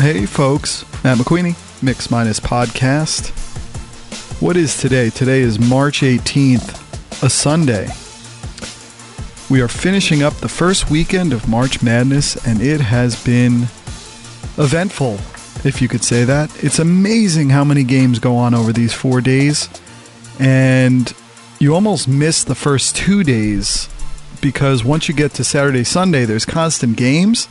Hey folks, Matt McQueenie, Mix Minus Podcast. What is today? Today is March 18th, a Sunday. We are finishing up the first weekend of March Madness, and it has been eventful, if you could say that. It's amazing how many games go on over these 4 days, and you almost miss the first 2 days because once you get to Saturday, Sunday, there's constant games.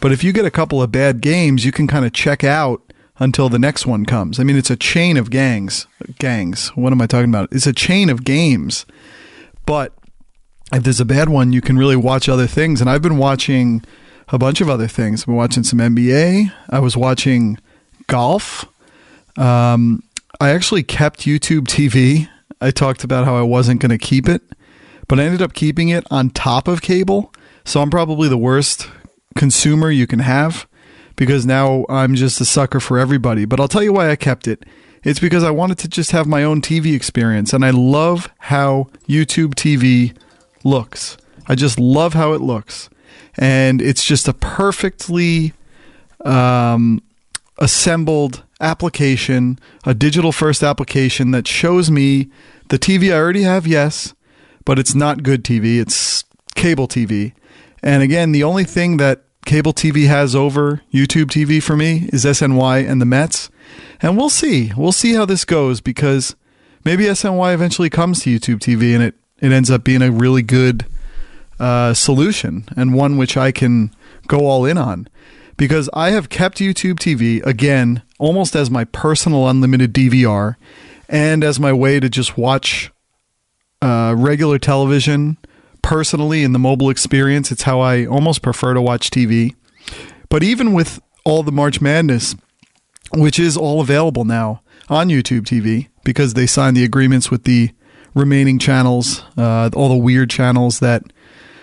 But if you get a couple of bad games, you can kind of check out until the next one comes. I mean, it's a chain of gangs. What am I talking about? It's a chain of games. But if there's a bad one, you can really watch other things. And I've been watching a bunch of other things. I've been watching some NBA. I was watching golf. I actually kept YouTube TV. I talked about how I wasn't going to keep it, but I ended up keeping it on top of cable. So I'm probably the worst consumer you can have because now I'm just a sucker for everybody. But I'll tell you why I kept it. It's because I wanted to just have my own TV experience, and I love how YouTube TV looks. I just love how it looks, and it's just a perfectly assembled application, a digital first application that shows me the TV I already have, yes, but it's not good TV. It's cable TV. And again, the only thing that cable TV has over YouTube TV for me is SNY and the Mets. And we'll see. We'll see how this goes because maybe SNY eventually comes to YouTube TV and it ends up being a really good solution and one which I can go all in on. Because I have kept YouTube TV, again, almost as my personal unlimited DVR and as my way to just watch regular television personally in the mobile experience. It's how I almost prefer to watch TV. But even with all the March Madness, which is all available now on YouTube TV because they signed the agreements with the remaining channels, all the weird channels that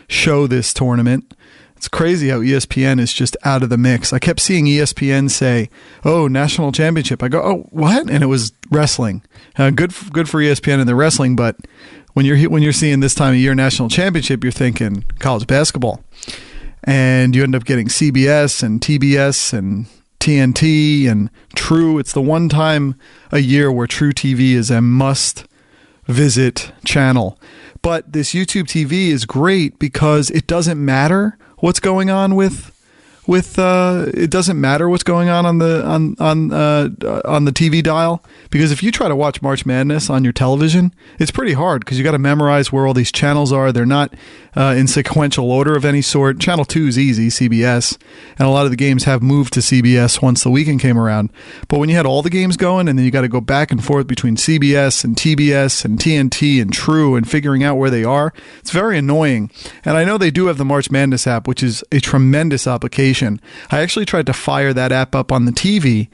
show this tournament. It's crazy how ESPN is just out of the mix. I kept seeing ESPN say, "Oh, national championship." I go, "Oh, what?" And it was wrestling. Good for ESPN and the wrestling, but when you're seeing this time of year national championship, you're thinking college basketball, and you end up getting CBS and TBS and TNT and True. It's the one time a year where True TV is a must-visit channel. But this YouTube TV is great because it doesn't matter what's going on it doesn't matter what's going on the TV dial, because if you try to watch March Madness on your television, it's pretty hard because you got to memorize where all these channels are. They're not in sequential order of any sort. Channel 2 is easy, CBS, and a lot of the games have moved to CBS once the weekend came around. But when you had all the games going and then you got to go back and forth between CBS and TBS and TNT and True and figuring out where they are, it's very annoying. And I know they do have the March Madness app, which is a tremendous application. I actually tried to fire that app up on the TV,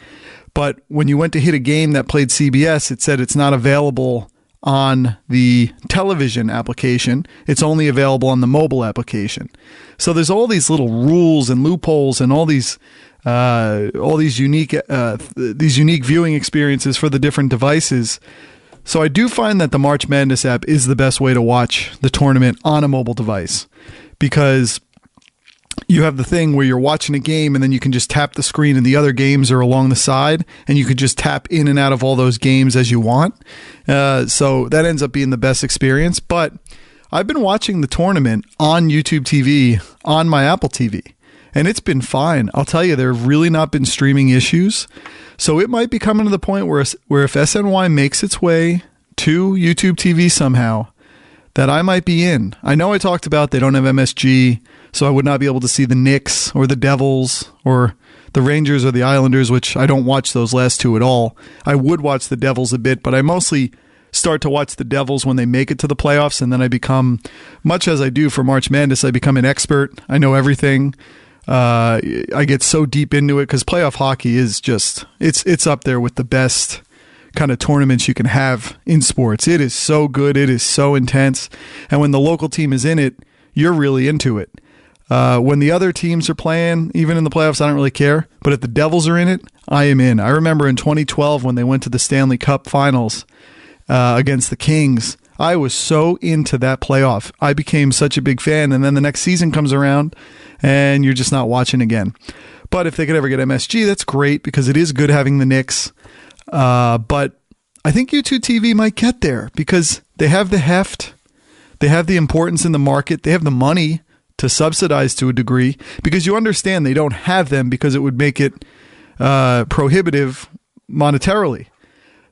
but when you went to hit a game that played CBS, it said it's not available on the television application. It's only available on the mobile application. So there's all these little rules and loopholes and all these unique viewing experiences for the different devices. So I do find that the March Madness app is the best way to watch the tournament on a mobile device, because you have the thing where you're watching a game and then you can just tap the screen and the other games are along the side and you could just tap in and out of all those games as you want. So that ends up being the best experience. But I've been watching the tournament on YouTube TV on my Apple TV, and it's been fine. I'll tell you, there have really not been streaming issues. So it might be coming to the point where if SNY makes its way to YouTube TV somehow, that I might be in. I know I talked about they don't have MSG, so I would not be able to see the Knicks or the Devils or the Rangers or the Islanders, which I don't watch those last two at all. I would watch the Devils a bit, but I mostly start to watch the Devils when they make it to the playoffs, and then I become, much as I do for March Madness, I become an expert. I know everything. I get so deep into it because playoff hockey is just, it's up there with the best kind of tournaments you can have in sports. It is so good. It is so intense. And when the local team is in it, you're really into it. When the other teams are playing, even in the playoffs, I don't really care. But if the Devils are in it, I am in. I remember in 2012 when they went to the Stanley Cup Finals against the Kings, I was so into that playoff. I became such a big fan. And then the next season comes around and you're just not watching again. But if they could ever get MSG, that's great because it is good having the Knicks. But I think YouTube TV might get there because they have the heft. They have the importance in the market. They have the money to subsidize to a degree because you understand they don't have them because it would make it prohibitive monetarily.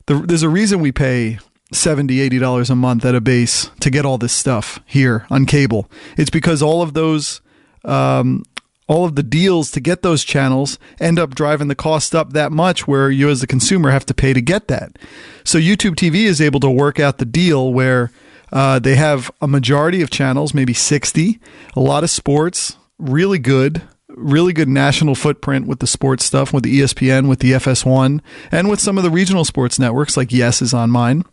There's a reason we pay $70, $80 a month at a base to get all this stuff here on cable. It's because all of those, all of the deals to get those channels end up driving the cost up that much where you as the consumer have to pay to get that. So YouTube TV is able to work out the deal where they have a majority of channels, maybe 60, a lot of sports, really good national footprint with the sports stuff, with the ESPN, with the FS1, and with some of the regional sports networks like Yes is on mine.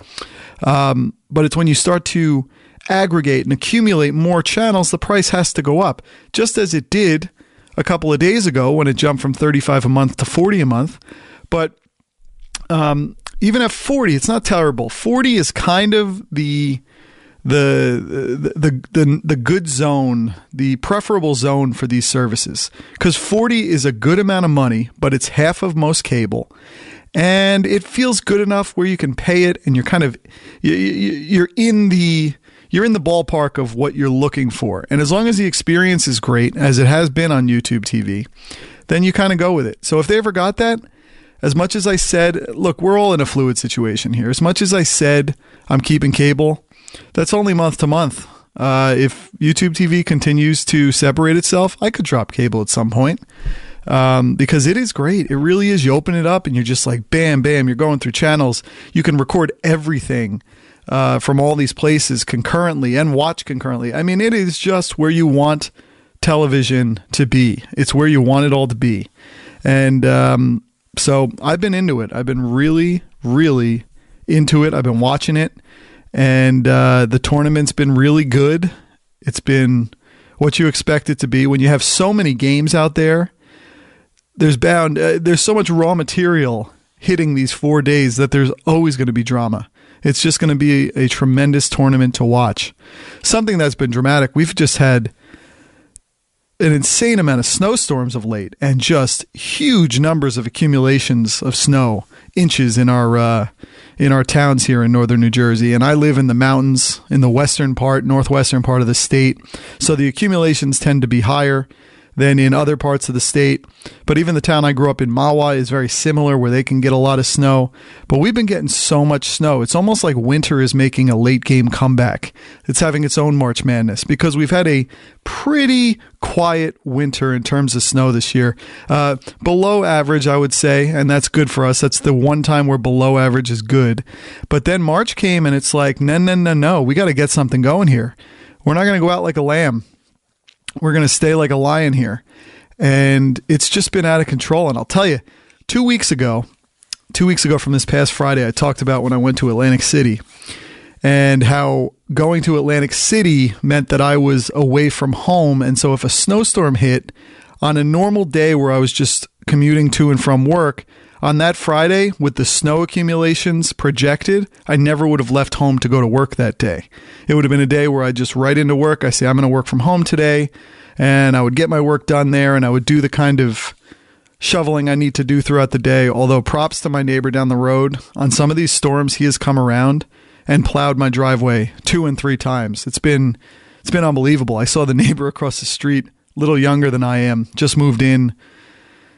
But it's when you start to aggregate and accumulate more channels, the price has to go up, just as it did a couple of days ago when it jumped from $35 a month to $40 a month. But even at $40, it's not terrible. $40 is kind of the good zone, the preferable zone for these services, because $40 is a good amount of money, but it's half of most cable, and it feels good enough where you can pay it, and you're kind of you're in the ballpark of what you're looking for, and as long as the experience is great, as it has been on YouTube TV, then you kind of go with it. So if they ever got that, as much as I said, look, we're all in a fluid situation here. As much as I said I'm keeping cable, that's only month to month. If YouTube TV continues to separate itself, I could drop cable at some point because it is great. It really is. You open it up and you're just like, bam, bam, you're going through channels. You can record everything from all these places concurrently and watch concurrently. I mean, it is just where you want television to be. It's where you want it all to be. And so I've been into it. I've been really, really into it. I've been watching it. And the tournament's been really good. It's been what you expect it to be. When you have so many games out there, there's so much raw material hitting these 4 days that there's always going to be drama. It's just going to be a tremendous tournament to watch. Something that's been dramatic, we've just had an insane amount of snowstorms of late and just huge numbers of accumulations of snow, inches in our towns here in northern New Jersey. And I live in the mountains in the northwestern part of the state. So the accumulations tend to be higher than in other parts of the state. But even the town I grew up in, Mahwah, is very similar where they can get a lot of snow. But we've been getting so much snow. It's almost like winter is making a late game comeback. It's having its own March Madness because we've had a pretty quiet winter in terms of snow this year. Below average, I would say, and that's good for us. That's the one time where below average is good. But then March came and it's like, no. We got to get something going here. We're not going to go out like a lamb. We're going to stay like a lion here. And it's just been out of control. And I'll tell you, 2 weeks ago from this past Friday, I talked about when I went to Atlantic City and how going to Atlantic City meant that I was away from home. And so if a snowstorm hit on a normal day where I was just commuting to and from work, on that Friday, with the snow accumulations projected, I never would have left home to go to work that day. It would have been a day where I just right into work. I say, I'm going to work from home today, and I would get my work done there, and I would do the kind of shoveling I need to do throughout the day. Although props to my neighbor down the road. On some of these storms, he has come around and plowed my driveway 2 and 3 times. It's been unbelievable. I saw the neighbor across the street, a little younger than I am, just moved in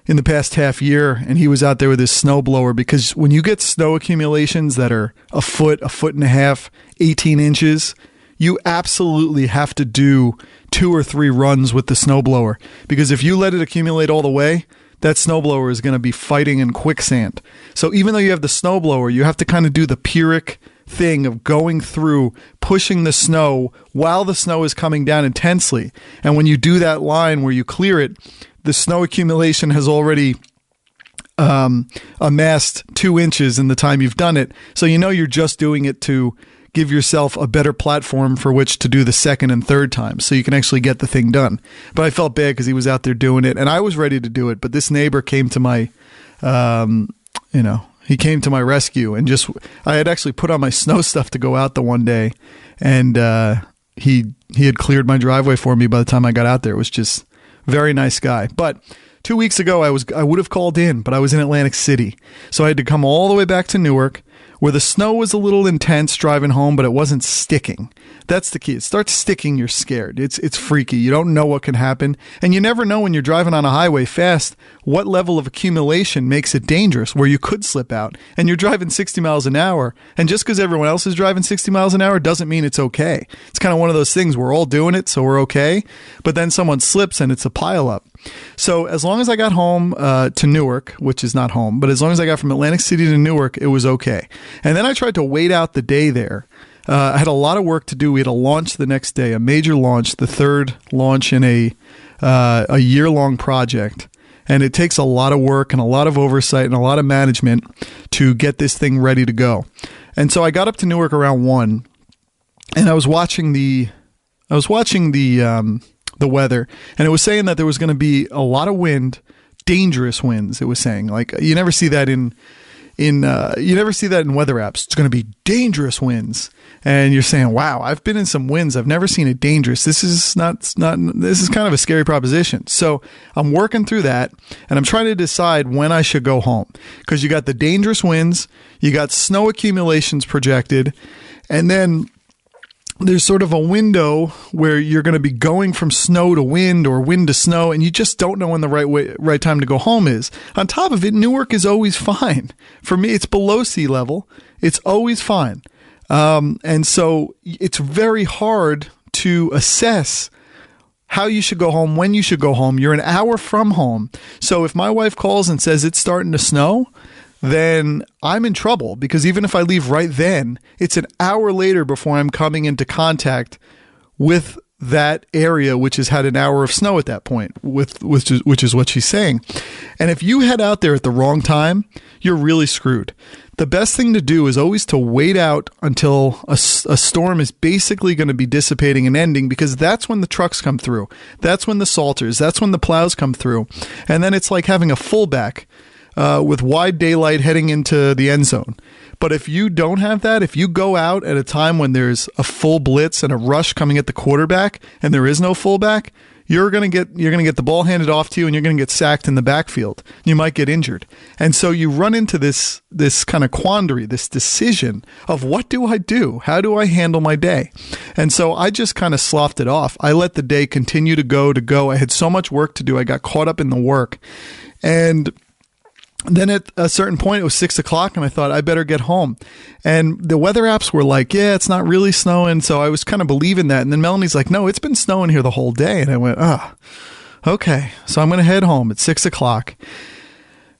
the past half year, and he was out there with his snowblower, because when you get snow accumulations that are a foot and a half, 18 inches, you absolutely have to do 2 or 3 runs with the snowblower, because if you let it accumulate all the way, that snowblower is going to be fighting in quicksand. So even though you have the snowblower, you have to kind of do the Pyrrhic thing of going through, pushing the snow while the snow is coming down intensely. And when you do that line where you clear it, the snow accumulation has already amassed 2 inches in the time you've done it. So you know you're just doing it to give yourself a better platform for which to do the second and third time, so you can actually get the thing done. But I felt bad because he was out there doing it, and I was ready to do it. But this neighbor came to my, he came to my rescue, and I had actually put on my snow stuff to go out the one day, and he had cleared my driveway for me by the time I got out there. It was just very nice guy. But 2 weeks ago, I would have called in, but I was in Atlantic City. So I had to come all the way back to Newark, where the snow was a little intense driving home, but it wasn't sticking. That's the key. It starts sticking, you're scared. It's freaky. You don't know what can happen. And you never know when you're driving on a highway fast what level of accumulation makes it dangerous, where you could slip out. And you're driving 60 miles an hour. And just because everyone else is driving 60 miles an hour doesn't mean it's okay. It's kind of one of those things. We're all doing it, so we're okay. But then someone slips and it's a pileup. So as long as I got home to Newark, which is not home, but as long as I got from Atlantic City to Newark, it was okay. And then I tried to wait out the day there. I had a lot of work to do. We had a launch the next day, a major launch, the third launch in a year-long project. And it takes a lot of work and a lot of oversight and a lot of management to get this thing ready to go. And so I got up to Newark around 1, and I was watching the weather, and it was saying that there was going to be a lot of wind, dangerous winds. It was saying, like, you never see that in weather apps. It's going to be dangerous winds. And you're saying, wow, I've been in some winds. I've never seen it dangerous. This is this is kind of a scary proposition. So I'm working through that, and I'm trying to decide when I should go home, because you got the dangerous winds, you got snow accumulations projected, and then there's sort of a window where you're going to be going from snow to wind or wind to snow, and you just don't know when the right time to go home is. On top of it, Newark is always fine. For me, it's below sea level. It's always fine. And so it's very hard to assess how you should go home, when you should go home. You're an hour from home. So if my wife calls and says it's starting to snow, then I'm in trouble, because even if I leave right then, it's an hour later before I'm coming into contact with that area, which has had an hour of snow at that point, which is what she's saying. And if you head out there at the wrong time, you're really screwed. The best thing to do is always to wait out until a storm is basically going to be dissipating and ending, because that's when the trucks come through. That's when the salters, that's when the plows come through. And then it's like having a fullback with wide daylight heading into the end zone. But if you don't have that, if you go out at a time when there's a full blitz and a rush coming at the quarterback and there is no fullback, you're going to get the ball handed off to you, and you're going to get sacked in the backfield. You might get injured. And so you run into this kind of quandary, this decision of, what do I do? How do I handle my day? And so I just kind of sloughed it off. I let the day continue to go. I had so much work to do. I got caught up in the work. And then at a certain point, it was 6 o'clock, and I thought I better get home. And the weather apps were like, yeah, it's not really snowing. So I was kind of believing that. And then Melanie's like, no, it's been snowing here the whole day. And I went, okay. So I'm going to head home at 6 o'clock.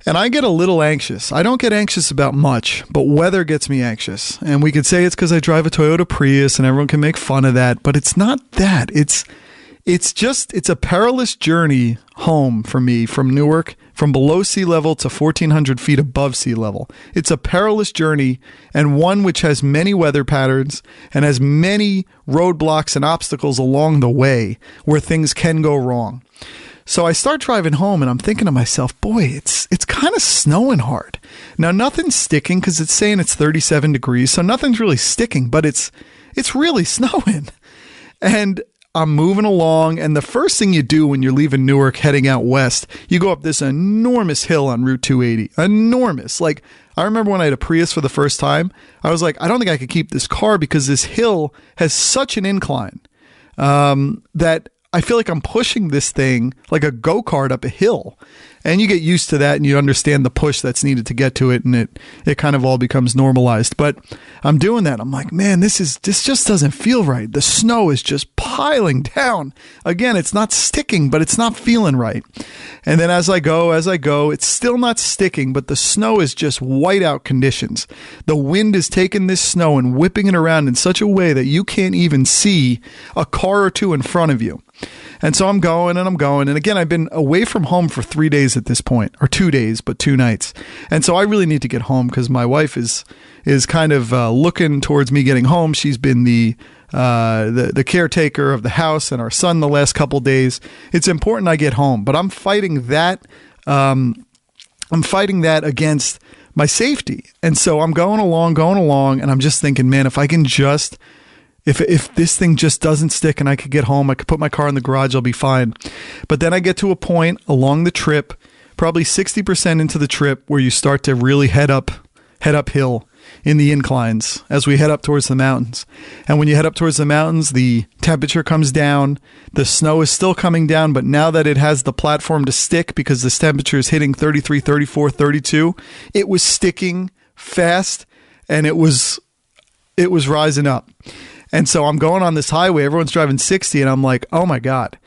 And I get a little anxious. I don't get anxious about much, but weather gets me anxious. And we could say it's because I drive a Toyota Prius, and everyone can make fun of that. But it's not that. It's a perilous journey home for me from Newark, from below sea level to 1,400 feet above sea level. It's a perilous journey, and one which has many weather patterns and has many roadblocks and obstacles along the way where things can go wrong. So I start driving home, and I'm thinking to myself, boy, it's kind of snowing hard. Now, nothing's sticking because it's saying it's 37 degrees, so nothing's really sticking, but it's really snowing. And I'm moving along, and the first thing you do when you're leaving Newark heading out west, you go up this enormous hill on Route 280. Enormous. Like, I remember when I had a Prius for the first time, I was like, I don't think I could keep this car, because this hill has such an incline that I feel like I'm pushing this thing like a go-kart up a hill. And you get used to that, and you understand the push that's needed to get to it, and it kind of all becomes normalized. But I'm doing that. I'm like, man, this just doesn't feel right. The snow is just piling down. Again, it's not sticking, but it's not feeling right. And then as I go, it's still not sticking, but the snow is just whiteout conditions. The wind is taking this snow and whipping it around in such a way that you can't even see a car or two in front of you. And so I'm going. And again, I've been away from home for 3 days at this point, or 2 days, but 2 nights. And so I really need to get home, because my wife is kind of looking towards me getting home. She's been the caretaker of the house and our son the last couple days. It's important I get home, but I'm fighting that. I'm fighting that against my safety. And so I'm going along, and I'm just thinking, man, if I can just If this thing just doesn't stick and I could get home, I could put my car in the garage, I'll be fine. But then I get to a point along the trip, probably 60% into the trip, where you start to really head uphill in the inclines as we head up towards the mountains. And when you head up towards the mountains, the temperature comes down. The snow is still coming down, but now that it has the platform to stick, because this temperature is hitting 33, 34, 32, it was sticking fast, and it was rising up. And so I'm going on this highway, everyone's driving 60, and I'm like, oh my God.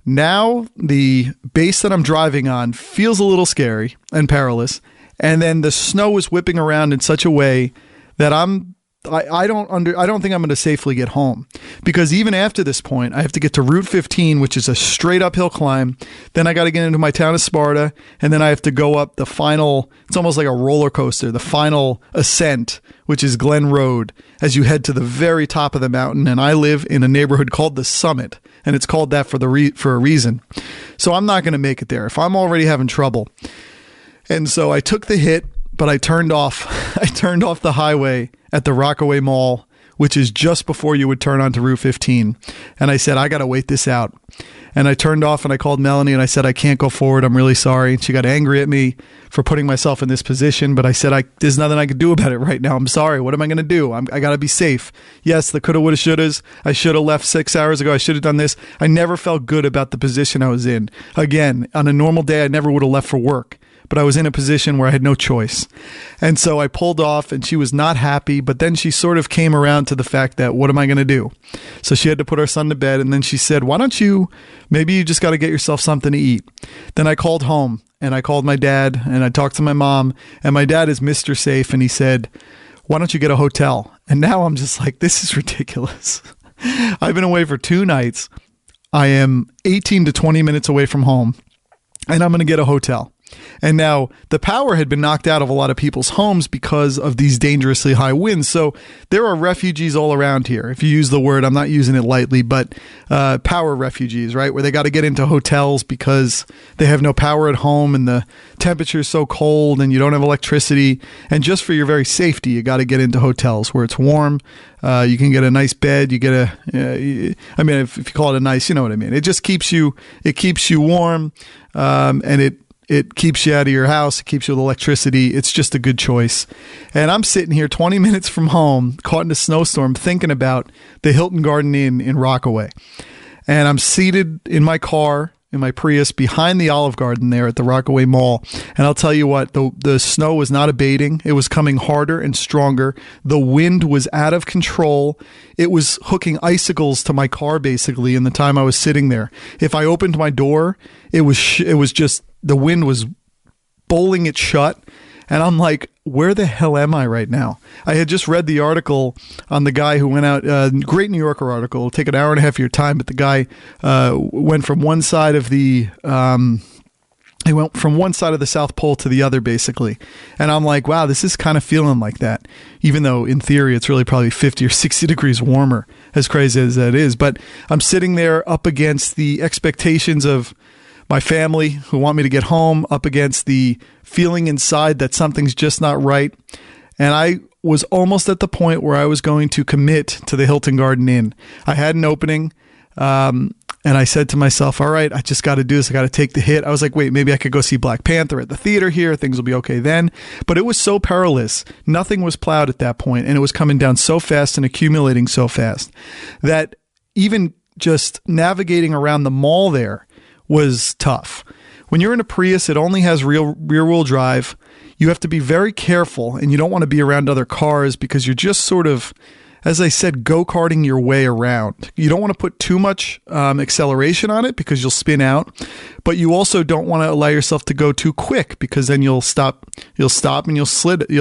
Now the base that I'm driving on feels a little scary and perilous. And then the snow is whipping around in such a way that I don't think I'm going to safely get home, because even after this point, I have to get to Route 15, which is a straight uphill climb. Then I got to get into my town of Sparta, and then I have to go up the final, it's almost like a roller coaster, the final ascent, which is Glen Road, as you head to the very top of the mountain. And I live in a neighborhood called the Summit, and it's called that for a reason. So I'm not going to make it there if I'm already having trouble. And so I took the hit, but I turned off the highway at the Rockaway Mall, which is just before you would turn onto Route 15. And I said, I got to wait this out. And I turned off, and I called Melanie, and I said, I can't go forward. I'm really sorry. And she got angry at me for putting myself in this position. But I said, there's nothing I could do about it right now. I'm sorry. What am I going to do? I got to be safe. Yes, the coulda, woulda, shouldas. I should have left 6 hours ago. I should have done this. I never felt good about the position I was in. Again, on a normal day, I never would have left for work. But I was in a position where I had no choice. And so I pulled off, and she was not happy, but then she sort of came around to the fact that, what am I going to do? So she had to put our son to bed, and then she said, maybe you just got to get yourself something to eat. Then I called home, and I called my dad, and I talked to my mom, and my dad is Mr. Safe, and he said, why don't you get a hotel? And now I'm just like, this is ridiculous. I've been away for 2 nights. I am 18 to 20 minutes away from home, and I'm going to get a hotel. And now the power had been knocked out of a lot of people's homes because of these dangerously high winds. So there are refugees all around here. If you use the word, I'm not using it lightly, but power refugees, right? Where they got to get into hotels because they have no power at home and the temperature is so cold and you don't have electricity. And just for your very safety, you got to get into hotels where it's warm. You can get a nice bed. You get if you call it a nice, you know what I mean? It just keeps you warm. And it keeps you out of your house. It keeps you with electricity. It's just a good choice. And I'm sitting here 20 minutes from home, caught in a snowstorm, thinking about the Hilton Garden Inn in Rockaway. And I'm seated in my car, in my Prius, behind the Olive Garden there at the Rockaway Mall. And I'll tell you what, the snow was not abating. It was coming harder and stronger. The wind was out of control. It was hooking icicles to my car, basically, in the time I was sitting there. If I opened my door, it was just... the wind was bowling it shut. And I'm like, where the hell am I right now? I had just read the article on the guy who went out, great New Yorker article. It'll take an hour and a half of your time, but the guy went from one side of the South Pole to the other, basically. And I'm like, wow, this is kind of feeling like that, even though in theory it's really probably 50 or 60 degrees warmer, as crazy as that is. But I'm sitting there up against the expectations of my family who want me to get home, up against the feeling inside that something's just not right. And I was almost at the point where I was going to commit to the Hilton Garden Inn. I had an opening, and I said to myself, all right, I just got to do this. I got to take the hit. I was like, wait, maybe I could go see Black Panther at the theater here. Things will be okay then. But it was so perilous. Nothing was plowed at that point, and it was coming down so fast and accumulating so fast that even just navigating around the mall there was tough. When you're in a Prius, it only has rear-wheel drive. You have to be very careful, and you don't want to be around other cars because you're just sort of, as I said, go-karting your way around. You don't want to put too much acceleration on it because you'll spin out, but you also don't want to allow yourself to go too quick because then you'll stop and you'll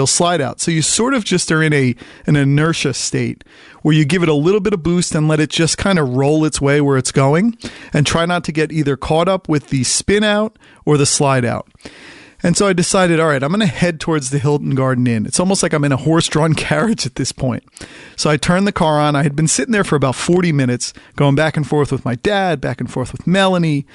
slide out. So you sort of just are in an inertia state where you give it a little bit of boost and let it just kind of roll its way where it's going and try not to get either caught up with the spin out or the slide out. And so I decided, all right, I'm going to head towards the Hilton Garden Inn. It's almost like I'm in a horse-drawn carriage at this point. So I turned the car on. I had been sitting there for about 40 minutes, going back and forth with my dad, back and forth with Melanie.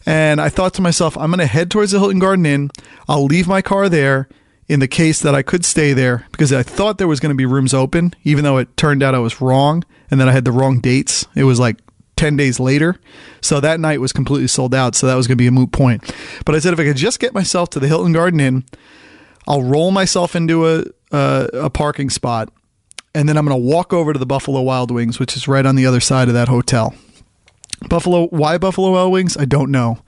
And I thought to myself, I'm going to head towards the Hilton Garden Inn. I'll leave my car there. in the case that I could stay there because I thought there was going to be rooms open, even though it turned out I was wrong and that I had the wrong dates. It was like 10 days later. So that night was completely sold out. So that was going to be a moot point. But I said, if I could just get myself to the Hilton Garden Inn, I'll roll myself into a parking spot. And then I'm going to walk over to the Buffalo Wild Wings, which is right on the other side of that hotel. Why Buffalo Wild Wings? I don't know.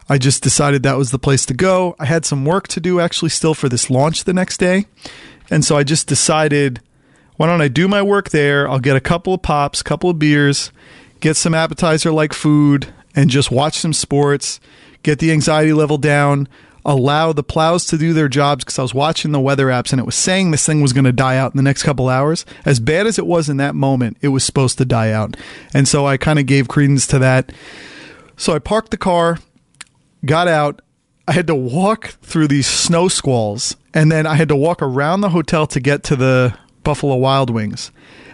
I just decided that was the place to go. I had some work to do actually still for this launch the next day. And so I just decided, why don't I do my work there? I'll get a couple of pops, couple of beers, get some appetizer-like food, and just watch some sports, get the anxiety level down, allow the plows to do their jobs, because I was watching the weather apps and it was saying this thing was going to die out in the next couple hours. As bad as it was in that moment, it was supposed to die out. And so I kind of gave credence to that. So I parked the car, got out. I had to walk through these snow squalls, and then I had to walk around the hotel to get to the Buffalo Wild Wings.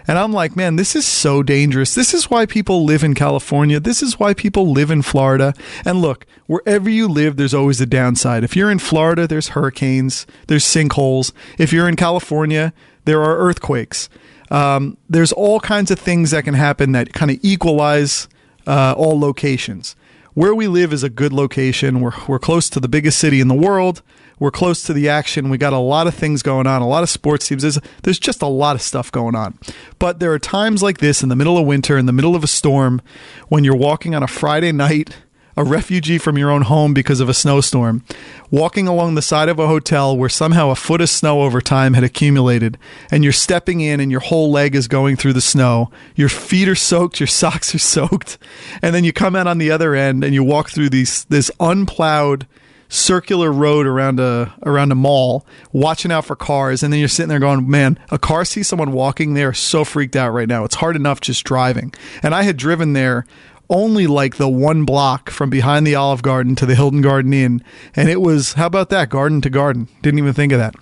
And I'm like, man, this is so dangerous. This is why people live in California. This is why people live in Florida. And look, wherever you live, there's always a downside. If you're in Florida, there's hurricanes, there's sinkholes. If you're in California, there are earthquakes. There's all kinds of things that can happen that kind of equalize all locations. Where we live is a good location. We're close to the biggest city in the world. We're close to the action. We got a lot of things going on, a lot of sports teams. There's just a lot of stuff going on. But there are times like this in the middle of winter, in the middle of a storm, when you're walking on a Friday night, a refugee from your own home because of a snowstorm, walking along the side of a hotel where somehow a foot of snow over time had accumulated, and you're stepping in and your whole leg is going through the snow. Your feet are soaked, your socks are soaked, and then you come out on the other end and you walk through this unplowed circular road around a mall, watching out for cars, and then you're sitting there going, man, a car sees someone walking, they're so freaked out right now. It's hard enough just driving. And I had driven there only like the one block from behind the Olive Garden to the Hilton Garden Inn, and it was, how about that, garden to garden. Didn't even think of that.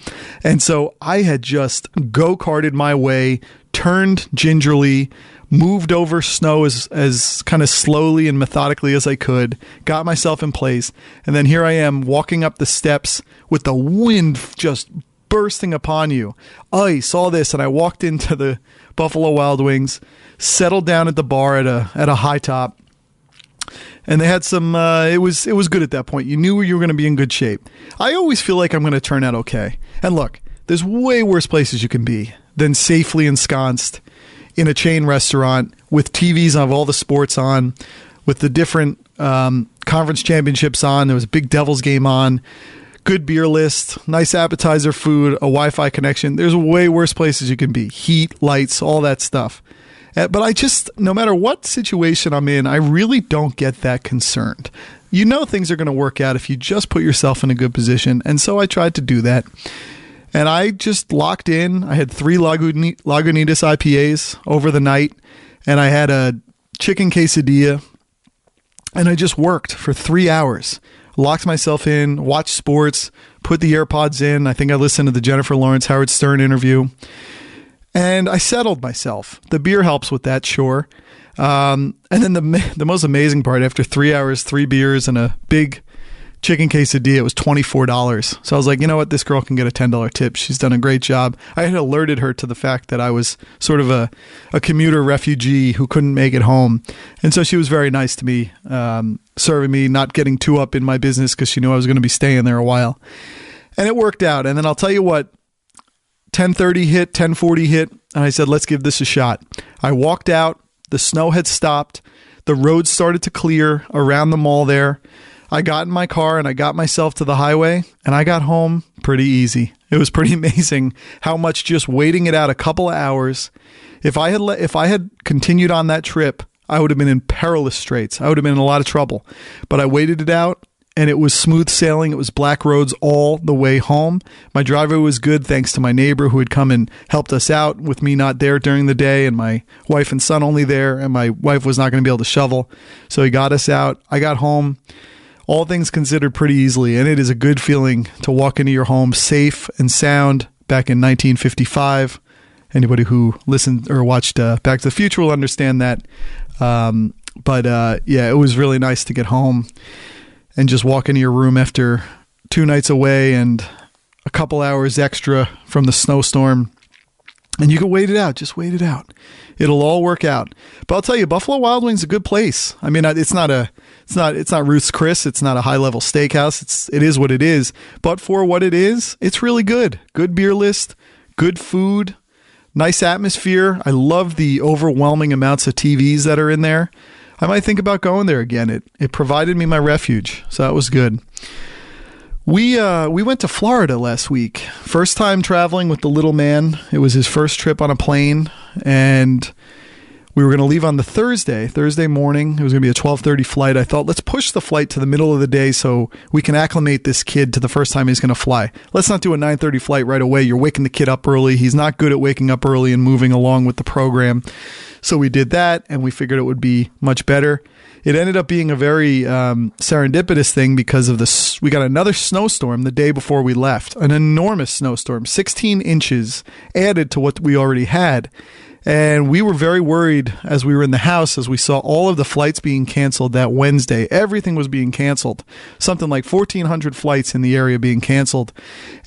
And so I had just go-karted my way, turned gingerly, moved over snow as kind of slowly and methodically as I could, got myself in place, and then here I am walking up the steps with the wind just bursting upon you. Ice, all this, and I walked into the Buffalo Wild Wings, settled down at the bar at a high top, and they had some, it was good at that point. You knew you were going to be in good shape. I always feel like I'm going to turn out okay. And look, there's way worse places you can be than safely ensconced in a chain restaurant with TVs of all the sports on, with the different conference championships on. There was a big Devils game on, good beer list, nice appetizer food, a Wi-Fi connection. There's way worse places you can be. Heat, lights, all that stuff. But I just, no matter what situation I'm in, I really don't get that concerned. You know things are going to work out if you just put yourself in a good position. And so I tried to do that. And I just locked in. I had 3 Lagunitas IPAs over the night, and I had a chicken quesadilla, and I just worked for 3 hours. Locked myself in, watched sports, put the AirPods in. I think I listened to the Jennifer Lawrence, Howard Stern interview, and I settled myself. The beer helps with that, sure. And then the most amazing part, after 3 hours, 3 beers, and a big chicken quesadilla, it was $24. So I was like, you know what? This girl can get a $10 tip. She's done a great job. I had alerted her to the fact that I was sort of a commuter refugee who couldn't make it home. And so she was very nice to me, serving me, not getting too up in my business because she knew I was going to be staying there a while. And it worked out. And then I'll tell you what, 10:30 hit, 10:40 hit, and I said, let's give this a shot. I walked out. The snow had stopped. The roads started to clear around the mall there. I got in my car and I got myself to the highway, and I got home pretty easy. It was pretty amazing how much just waiting it out a couple of hours. If I had continued on that trip, I would have been in perilous straits. I would have been in a lot of trouble. But I waited it out, and it was smooth sailing. It was black roads all the way home. My driver was good, thanks to my neighbor who had come and helped us out with me not there during the day, and my wife and son only there, and my wife was not going to be able to shovel. So he got us out. I got home, all things considered, pretty easily, and it is a good feeling to walk into your home safe and sound back in 1955. Anybody who listened or watched Back to the Future will understand that. But yeah, it was really nice to get home and just walk into your room after 2 nights away and a couple hours extra from the snowstorm. And you can wait it out. Just wait it out. It'll all work out. But I'll tell you, Buffalo Wild Wings is a good place. I mean, it's not Ruth's Chris. It's not a high level steakhouse. It is what it is. But for what it is, it's really good. Good beer list, good food, nice atmosphere. I love the overwhelming amounts of TVs that are in there. I might think about going there again. It provided me my refuge, so that was good. We went to Florida last week. First time traveling with the little man. It was his first trip on a plane, and we were going to leave on the Thursday morning. It was going to be a 12:30 flight. I thought, let's push the flight to the middle of the day so we can acclimate this kid to the first time he's going to fly. Let's not do a 9:30 flight right away. You're waking the kid up early. He's not good at waking up early and moving along with the program. So we did that, and we figured it would be much better. It ended up being a very serendipitous thing because of this. We got another snowstorm the day before we left, an enormous snowstorm, 16 inches added to what we already had. And we were very worried as we were in the house, as we saw all of the flights being canceled that Wednesday. Everything was being canceled. Something like 1,400 flights in the area being canceled.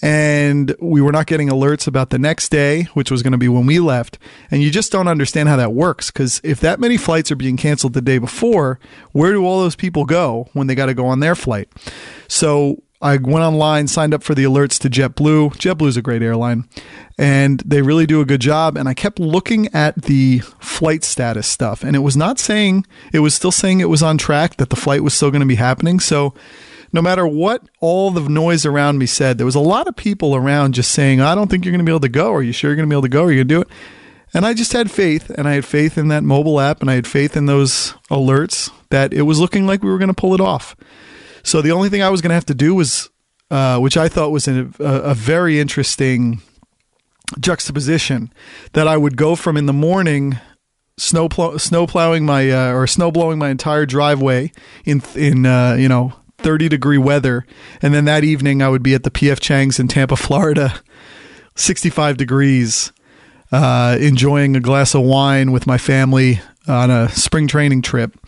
And we were not getting alerts about the next day, which was going to be when we left. And you just don't understand how that works, because if that many flights are being canceled the day before, where do all those people go when they got to go on their flight? So I went online, signed up for the alerts to JetBlue. JetBlue is a great airline, and they really do a good job. And I kept looking at the flight status stuff, and it was not saying, it was still saying it was on track, that the flight was still going to be happening. So no matter what all the noise around me said, there was a lot of people around just saying, I don't think you're going to be able to go. Are you sure you're going to be able to go? Are you going to do it? And I just had faith, and I had faith in that mobile app, and I had faith in those alerts that it was looking like we were going to pull it off. So the only thing I was going to have to do was, which I thought was a very interesting juxtaposition, that I would go from in the morning snow blowing my entire driveway in 30-degree weather, and then that evening I would be at the PF Chang's in Tampa, Florida, 65 degrees, enjoying a glass of wine with my family on a spring training trip.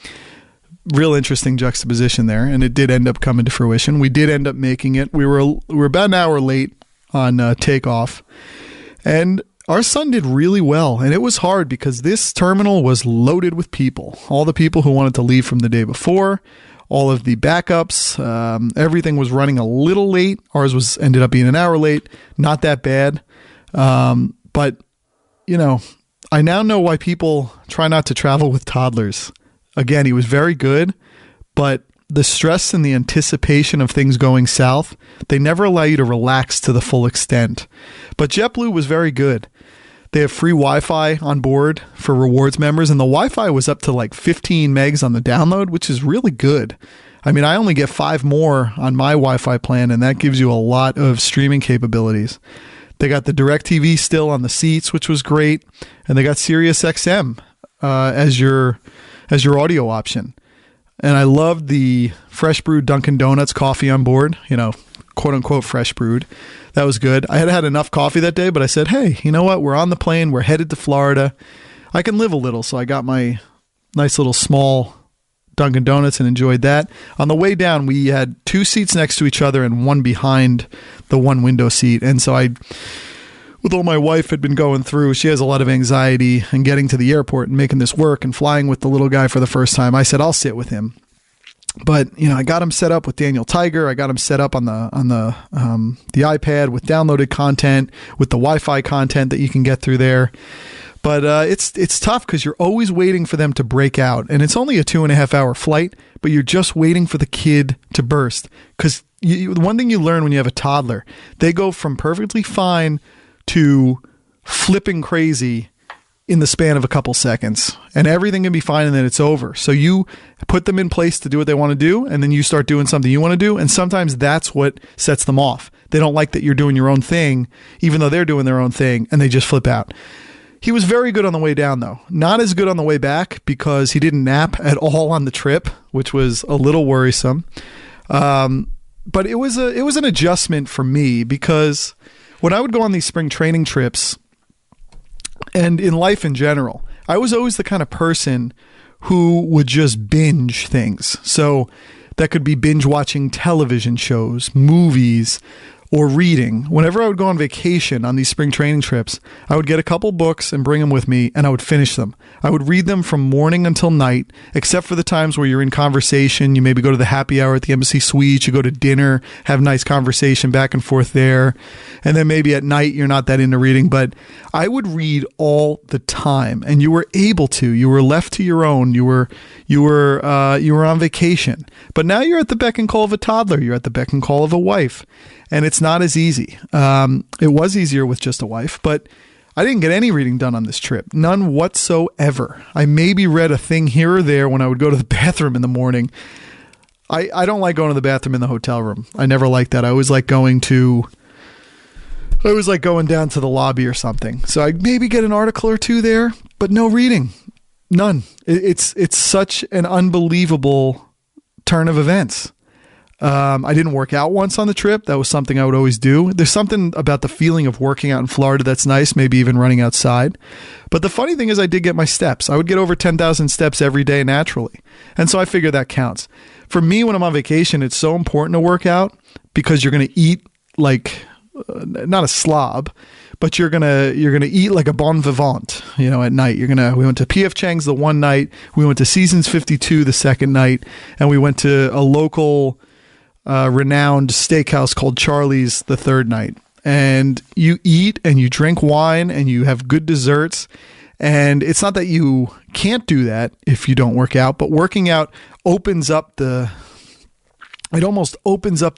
Real interesting juxtaposition there, and it did end up coming to fruition. We did end up making it. We were about an hour late on takeoff, and our son did really well. And it was hard because this terminal was loaded with people. All the people who wanted to leave from the day before, all of the backups, everything was running a little late. Ours ended up being an hour late. Not that bad, but I now know why people try not to travel with toddlers. Again, he was very good, but the stress and the anticipation of things going south, they never allow you to relax to the full extent. But JetBlue was very good. They have free Wi-Fi on board for rewards members, and the Wi-Fi was up to like 15 megs on the download, which is really good. I mean, I only get 5 more on my Wi-Fi plan, and that gives you a lot of streaming capabilities. They got the DirecTV still on the seats, which was great, and they got Sirius XM as your audio option. And I loved the fresh brewed Dunkin' Donuts coffee on board, quote unquote fresh brewed. That was good. I had enough coffee that day, but I said, hey, you know what? We're on the plane. We're headed to Florida. I can live a little. So I got my nice little small Dunkin' Donuts and enjoyed that. On the way down, we had 2 seats next to each other and one behind the one window seat. And so with all my wife had been going through, she has a lot of anxiety and getting to the airport and making this work and flying with the little guy for the first time. I said, I'll sit with him. But, I got him set up with Daniel Tiger. I got him set up on the iPad with downloaded content, with the Wi-Fi content that you can get through there. But it's tough because you're always waiting for them to break out. And it's only a 2.5-hour flight, but you're just waiting for the kid to burst. Because one thing you learn when you have a toddler, they go from perfectly fine to flipping crazy in the span of a couple seconds, and everything can be fine and then it's over. So you put them in place to do what they want to do, and then you start doing something you want to do. And sometimes that's what sets them off. They don't like that you're doing your own thing, even though they're doing their own thing, and they just flip out. He was very good on the way down, though. Not as good on the way back because he didn't nap at all on the trip, which was a little worrisome. But it was an adjustment for me because when I would go on these spring training trips, and in life in general, I was always the kind of person who would just binge things. So that could be binge watching television shows, movies, or reading. Whenever I would go on vacation on these spring training trips, I would get a couple books and bring them with me, and I would finish them. I would read them from morning until night, except for the times where you're in conversation. You maybe go to the happy hour at the Embassy Suites, you go to dinner, have nice conversation back and forth there, and then maybe at night you're not that into reading. But I would read all the time, and you were able to. You were left to your own. You were on vacation. But now you're at the beck and call of a toddler. You're at the beck and call of a wife. And it's not as easy. It was easier with just a wife, but I didn't get any reading done on this trip. None whatsoever. I maybe read a thing here or there when I would go to the bathroom in the morning. I don't like going to the bathroom in the hotel room. I never liked that. I always like going down to the lobby or something. So I maybe get an article or two there, but no reading. None. It's such an unbelievable turn of events. I didn't work out once on the trip. That was something I would always do. There's something about the feeling of working out in Florida that's nice, maybe even running outside. But the funny thing is I did get my steps. I would get over 10,000 steps every day naturally. And so I figure that counts. For me, when I'm on vacation, it's so important to work out because you're going to eat like, not a slob, but you're gonna eat like a bon vivant, at night. We went to P.F. Chang's the one night, we went to Seasons 52 the second night, and we went to a local renowned steakhouse called Charlie's the third night. And you eat and you drink wine and you have good desserts. And it's not that you can't do that if you don't work out, but working out opens up the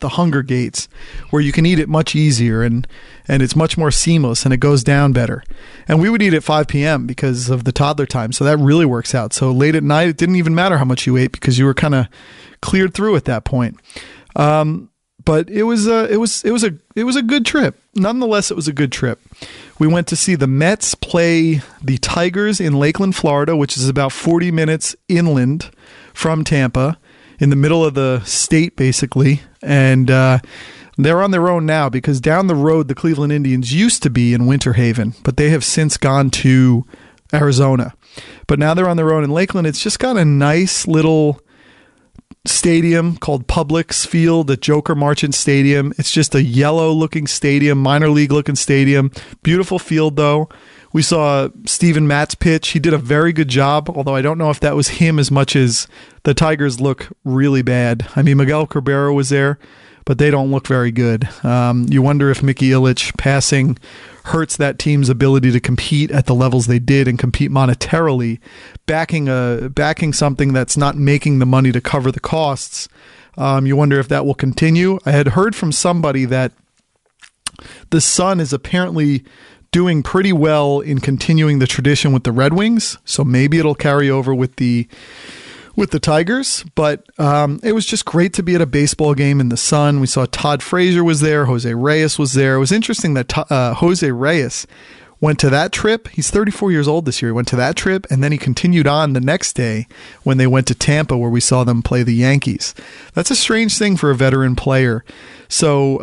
hunger gates where you can eat it much easier and it's much more seamless and it goes down better. And we would eat at 5 p.m. because of the toddler time. So that really works out. So late at night, it didn't even matter how much you ate because you were kind of cleared through at that point. But it was a good trip. Nonetheless, it was a good trip. We went to see the Mets play the Tigers in Lakeland, Florida, which is about 40 minutes inland from Tampa, in the middle of the state, basically. And they're on their own now because down the road, the Cleveland Indians used to be in Winter Haven, but they have since gone to Arizona. But now they're on their own in Lakeland. It's just got a nice little stadium called Publix Field at Joker Marchant Stadium. It's just a yellow-looking stadium, minor league-looking stadium. Beautiful field, though. We saw Steven Matz pitch. He did a very good job, although I don't know if that was him as much as the Tigers look really bad. I mean, Miguel Cabrera was there, but they don't look very good. You wonder if Mickey Ilitch passing hurts that team's ability to compete at the levels they did and compete monetarily, backing something that's not making the money to cover the costs. You wonder if that will continue. I had heard from somebody that the Sun is apparently doing pretty well in continuing the tradition with the Red Wings, so maybe it'll carry over with the Tigers. But it was just great to be at a baseball game in the Sun. We saw Todd Frazier was there. Jose Reyes was there. It was interesting that Jose Reyes went to that trip. He's 34 years old this year. He went to that trip, and then he continued on the next day when they went to Tampa, where we saw them play the Yankees. That's a strange thing for a veteran player. So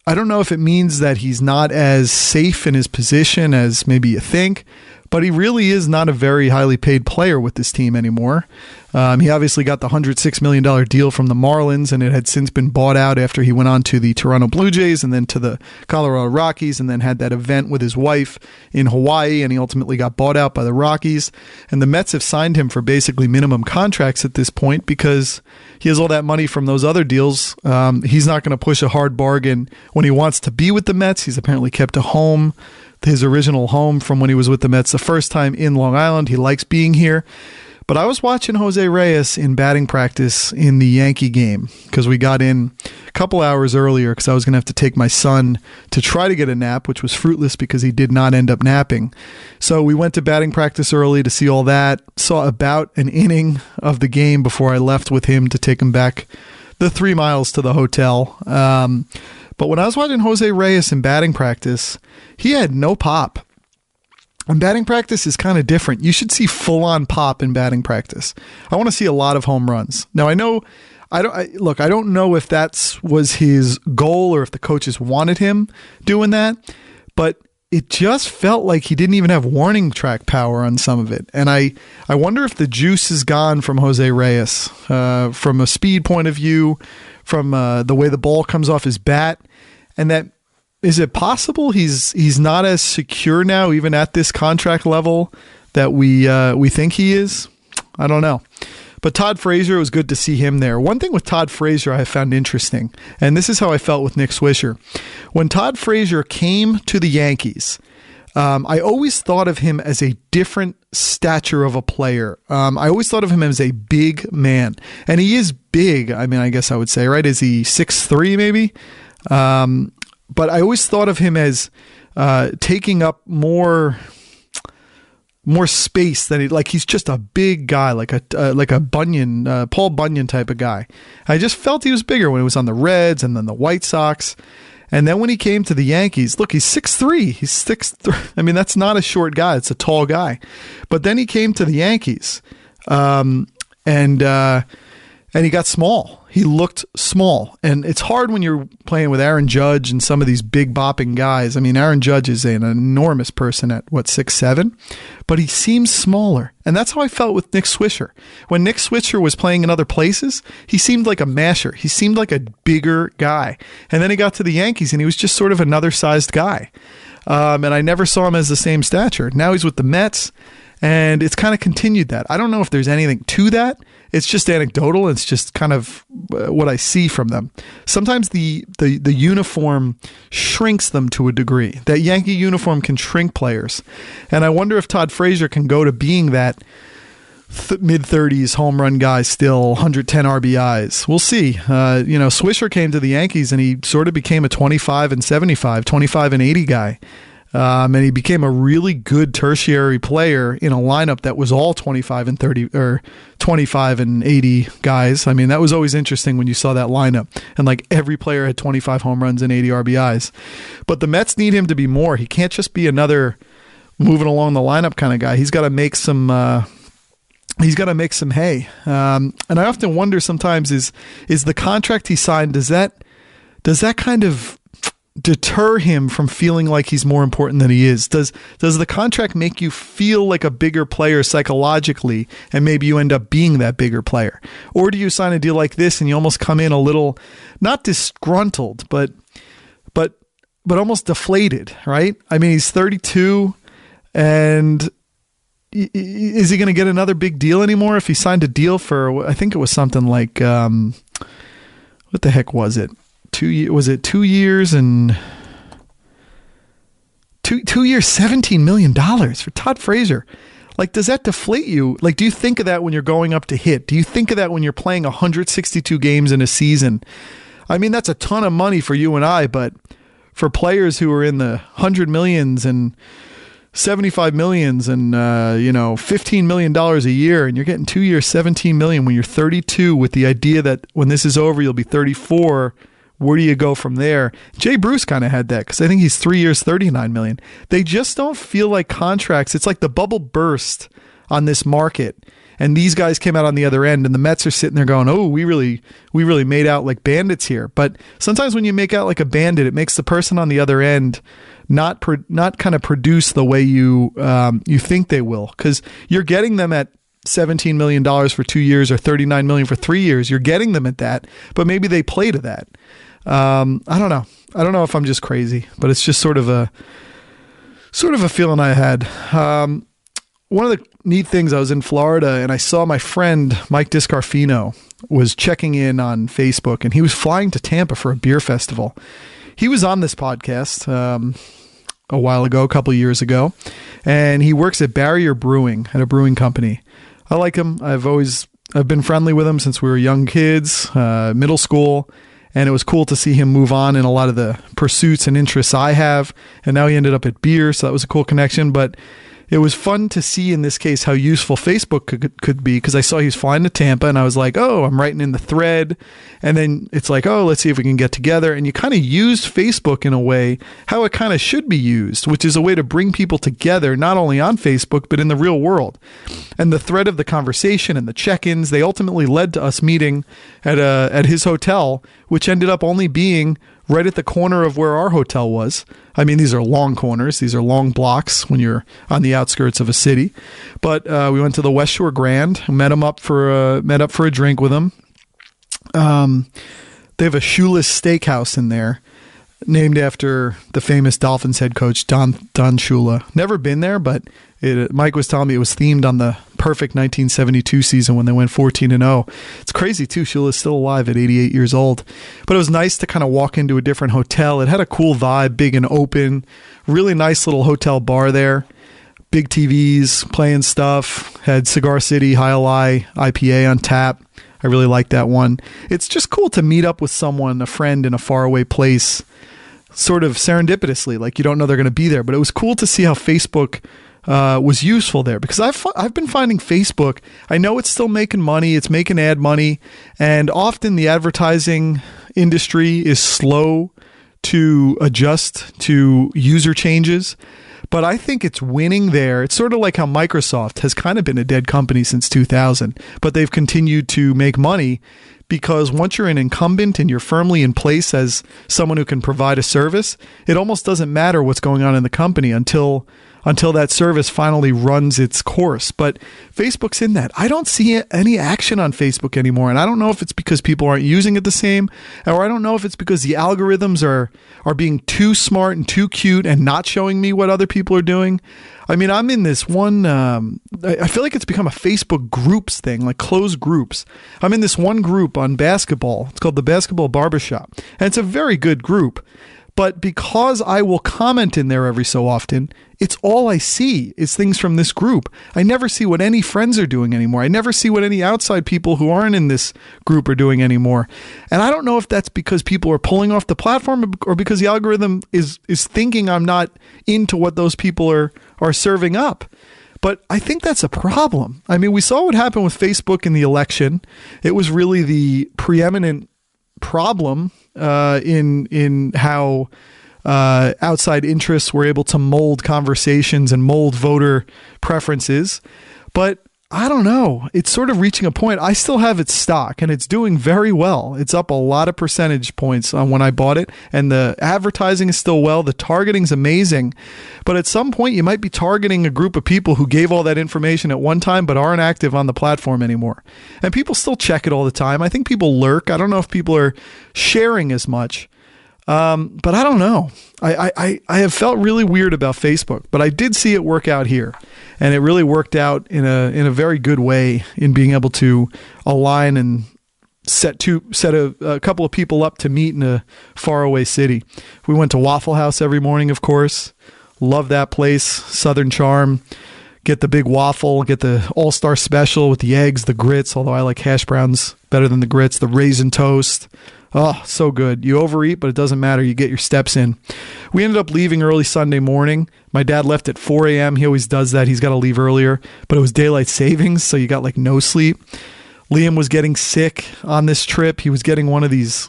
I don't know if it means that he's not as safe in his position as maybe you think, but he really is not a very highly paid player with this team anymore. He obviously got the $106 million deal from the Marlins, and it had since been bought out after he went on to the Toronto Blue Jays and then to the Colorado Rockies, and then had that event with his wife in Hawaii, and he ultimately got bought out by the Rockies. And the Mets have signed him for basically minimum contracts at this point because he has all that money from those other deals. He's not going to push a hard bargain when he wants to be with the Mets. He's apparently kept a home, his original home from when he was with the Mets the first time in Long Island. He likes being here. But I was watching Jose Reyes in batting practice in the Yankee game because we got in a couple hours earlier because I was going to have to take my son to try to get a nap, which was fruitless because he did not end up napping. So we went to batting practice early to see all that, saw about an inning of the game before I left with him to take him back the 3 miles to the hotel. But when I was watching Jose Reyes in batting practice, he had no pop. And batting practice is kind of different. You should see full-on pop in batting practice. I want to see a lot of home runs. Now, I don't know if that was his goal or if the coaches wanted him doing that, but it just felt like he didn't even have warning track power on some of it. And I wonder if the juice is gone from Jose Reyes, from a speed point of view, from the way the ball comes off his bat. And that, is it possible he's not as secure now, even at this contract level, that we think he is? I don't know. But Todd Frazier, it was good to see him there. One thing with Todd Frazier I found interesting, and this is how I felt with Nick Swisher. When Todd Frazier came to the Yankees, I always thought of him as a different stature of a player. I always thought of him as a big man. And he is big, I mean, I guess I would say, right? Is he 6'3", maybe? But I always thought of him as taking up more space than he's just a big guy, like a Bunyan, Paul Bunyan type of guy. I just felt he was bigger when he was on the Reds and then the White Sox. And then when he came to the Yankees, look, he's 6'3". He's 6'3". I mean, that's not a short guy. It's a tall guy. But then he came to the Yankees, and he got small. He looked small. And it's hard when you're playing with Aaron Judge and some of these big bopping guys. I mean, Aaron Judge is an enormous person at, 6'7", but he seems smaller. And that's how I felt with Nick Swisher. When Nick Swisher was playing in other places, he seemed like a masher. He seemed like a bigger guy. And then he got to the Yankees, and he was just sort of another sized guy. And I never saw him as the same stature. Now he's with the Mets, and it's kind of continued that. I don't know if there's anything to that. It's just anecdotal. It's just kind of what I see from them. Sometimes the uniform shrinks them to a degree. That Yankee uniform can shrink players. And I wonder if Todd Frazier can go to being that mid-30s home run guy still, 110 RBIs. We'll see. Swisher came to the Yankees and he sort of became a 25 and 75, 25 and 80 guy. And he became a really good tertiary player in a lineup that was all 25 and 30 or 25 and 80 guys. I mean, that was always interesting when you saw that lineup, and like every player had 25 home runs and 80 RBIs. But the Mets need him to be more. He can't just be another moving along the lineup kind of guy. He's got to make some. He's got to make some hay. And I often wonder sometimes is the contract he signed, does that kind of deter him from feeling like he's more important than he is? Does the contract make you feel like a bigger player psychologically, and maybe you end up being that bigger player? Or do you sign a deal like this and you almost come in a little, not disgruntled, but almost deflated, right? I mean, he's 32, and is he going to get another big deal anymore? If he signed a deal for, I think it was something like, what the heck was it? 2 years and 2 years, $17 million for Todd Frazier. Like, does that deflate you? Like, do you think of that when you're going up to hit? Do you think of that when you're playing 162 games in a season? I mean, that's a ton of money for you and I, but for players who are in the 100 millions and 75 millions and $15 million a year, and you're getting 2 years, 17 million when you're 32, with the idea that when this is over, you'll be 34. Where do you go from there? Jay Bruce kind of had that, because I think he's 3 years, 39 million. They just don't feel like contracts. It's like the bubble burst on this market, and these guys came out on the other end, and the Mets are sitting there going, "Oh, we really made out like bandits here." But sometimes when you make out like a bandit, it makes the person on the other end not kind of produce the way you think they will, because you're getting them at $17 million for 2 years or $39 million for 3 years. You're getting them at that, but maybe they play to that. I don't know. I don't know if I'm just crazy, but it's just sort of a feeling I had. One of the neat things, I was in Florida and I saw my friend Mike Discarfino was checking in on Facebook, and he was flying to Tampa for a beer festival. He was on this podcast a while ago, a couple of years ago, and he works at Barrier Brewing, at a brewing company. I like him. I've been friendly with him since we were young kids, middle school. And it was cool to see him move on in a lot of the pursuits and interests I have. And now he ended up at beer, so that was a cool connection. But it was fun to see in this case how useful Facebook could be, because I saw he was flying to Tampa, and I was like, oh, I'm writing in the thread. And then it's like, oh, let's see if we can get together. And you kind of used Facebook in a way how it kind of should be used, which is a way to bring people together, not only on Facebook, but in the real world. And the thread of the conversation and the check-ins, they ultimately led to us meeting at his hotel, which ended up only being right at the corner of where our hotel was. I mean, these are long corners. These are long blocks when you're on the outskirts of a city. But we went to the West Shore Grand, met up for a drink with them. They have a Shoeless Steakhouse in there, named after the famous Dolphins head coach, Don Shula. Never been there, but Mike was telling me it was themed on the perfect 1972 season when they went 14-0. It's crazy, too. Shula's still alive at 88 years old. But it was nice to kind of walk into a different hotel. It had a cool vibe, big and open. Really nice little hotel bar there. Big TVs, playing stuff. Had Cigar City, High IPA on tap. I really like that one. It's just cool to meet up with someone, a friend in a faraway place, sort of serendipitously, like you don't know they're going to be there. But it was cool to see how Facebook was useful there, because I've been finding Facebook, I know it's still making money, it's making ad money, and often the advertising industry is slow to adjust to user changes. But I think it's winning there. It's sort of like how Microsoft has kind of been a dead company since 2000, but they've continued to make money because once you're an incumbent and you're firmly in place as someone who can provide a service, it almost doesn't matter what's going on in the company until that service finally runs its course. But Facebook's in that. I don't see any action on Facebook anymore, and I don't know if it's because people aren't using it the same, or I don't know if it's because the algorithms are being too smart and too cute and not showing me what other people are doing. I mean, I'm in this one, I feel like it's become a Facebook groups thing, like closed groups. I'm in this one group on basketball. It's called the Basketball Barbershop, and it's a very good group. But because I will comment in there every so often, it's all I see is things from this group. I never see what any friends are doing anymore. I never see what any outside people who aren't in this group are doing anymore. And I don't know if that's because people are pulling off the platform or because the algorithm is thinking I'm not into what those people are serving up. But I think that's a problem. I mean, we saw what happened with Facebook in the election. It was really the preeminent problem in how outside interests were able to mold conversations and mold voter preferences. But I don't know. It's sort of reaching a point. I still have its stock and it's doing very well. It's up a lot of percentage points on when I bought it, and the advertising is still well. The targeting's amazing. But at some point you might be targeting a group of people who gave all that information at one time but aren't active on the platform anymore. And people still check it all the time. I think people lurk. I don't know if people are sharing as much. But I don't know. I have felt really weird about Facebook, but I did see it work out here, and it really worked out in a very good way in being able to align and set a couple of people up to meet in a faraway city. We went to Waffle House every morning, of course. Love that place. Southern charm. Get the big waffle, get the all-star special with the eggs, the grits, although I like hash browns better than the grits, the raisin toast. Oh, so good. You overeat, but it doesn't matter. You get your steps in. We ended up leaving early Sunday morning. My dad left at 4 a.m. He always does that. He's got to leave earlier, but it was daylight savings, so you got like no sleep. Liam was getting sick on this trip. He was getting one of these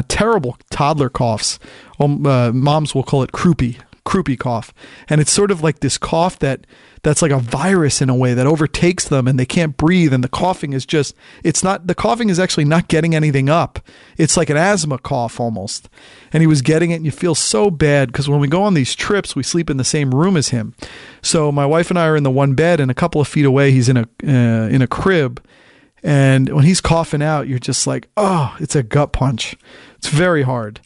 terrible toddler coughs. Moms will call it croupy cough. And it's sort of like this cough that's like a virus in a way that overtakes them and they can't breathe. And the coughing is the coughing is actually not getting anything up. It's like an asthma cough almost. And he was getting it, and you feel so bad because when we go on these trips, we sleep in the same room as him. So my wife and I are in the one bed, and a couple of feet away, he's in a crib. And when he's coughing out, you're just like, oh, it's a gut punch. It's very hard.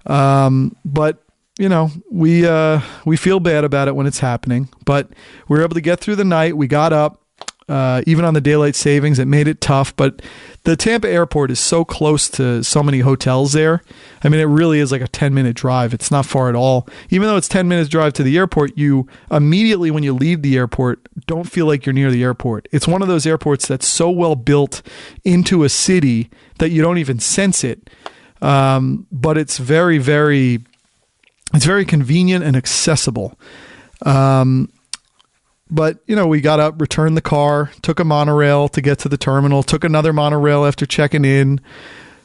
But you know, we feel bad about it when it's happening, but we were able to get through the night. We got up, even on the daylight savings. It made it tough, but the Tampa airport is so close to so many hotels there. I mean, it really is like a 10-minute drive. It's not far at all. Even though it's 10 minutes drive to the airport, you immediately, when you leave the airport, don't feel like you're near the airport. It's one of those airports that's so well built into a city that you don't even sense it. But it's very, very... It's very convenient and accessible. But, you know, we got up, returned the car, took a monorail to get to the terminal, took another monorail after checking in.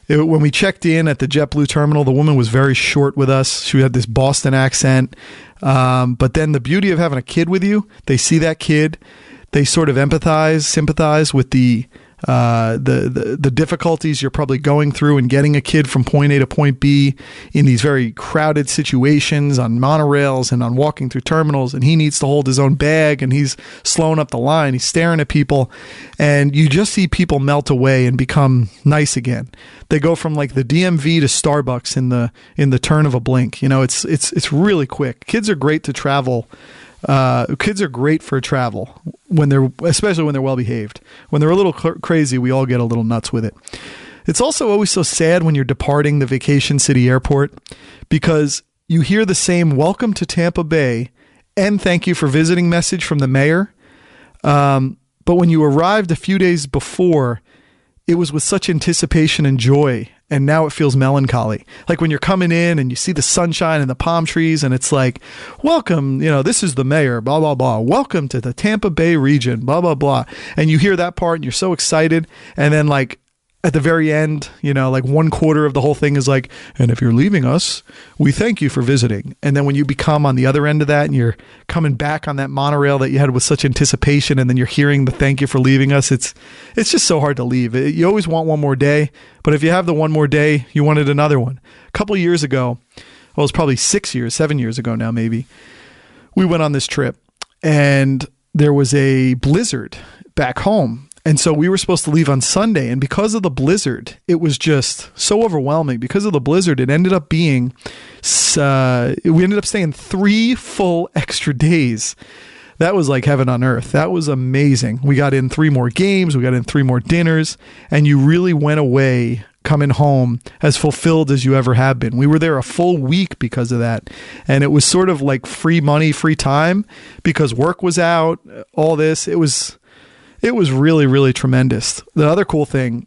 When we checked in at the JetBlue terminal, the woman was very short with us. She had this Boston accent. But then the beauty of having a kid with you, they see that kid, they sort of sympathize with the the difficulties you're probably going through in getting a kid from point A to point B in these very crowded situations on monorails and on walking through terminals, and he needs to hold his own bag and he's slowing up the line, he's staring at people, and you just see people melt away and become nice again. They go from like the DMV to Starbucks in the turn of a blink. It's really quick. Kids are great to travel. Kids are great for travel especially when they're well behaved. When they're a little crazy, we all get a little nuts with it. It's also always so sad when you're departing the vacation city airport because you hear the same "Welcome to Tampa Bay" and "Thank you for visiting" message from the mayor. But when you arrived a few days before, it was with such anticipation and joy, and now it feels melancholy. Like when you're coming in and you see the sunshine and the palm trees, and it's like, welcome, this is the mayor, blah, blah, blah. Welcome to the Tampa Bay region, blah, blah, blah. And you hear that part and you're so excited. And then like at the very end, like 1/4 of the whole thing is like, and if you're leaving us, we thank you for visiting. And then when you become on the other end of that and you're coming back on that monorail that you had with such anticipation, and then you're hearing the thank you for leaving us, it's just so hard to leave. You always want one more day, but if you have the one more day, you wanted another one. A couple of years ago, well, it's probably 7 years ago now, maybe, we went on this trip and there was a blizzard back home. And so we were supposed to leave on Sunday. And because of the blizzard, it was just so overwhelming. Because of the blizzard, it ended up being, we ended up staying 3 full extra days. That was like heaven on earth. That was amazing. We got in 3 more games. We got in 3 more dinners. And you really went away coming home as fulfilled as you ever have been. We were there a full week because of that. And it was sort of like free money, free time because work was out, all this. It was really, really tremendous. The other cool thing,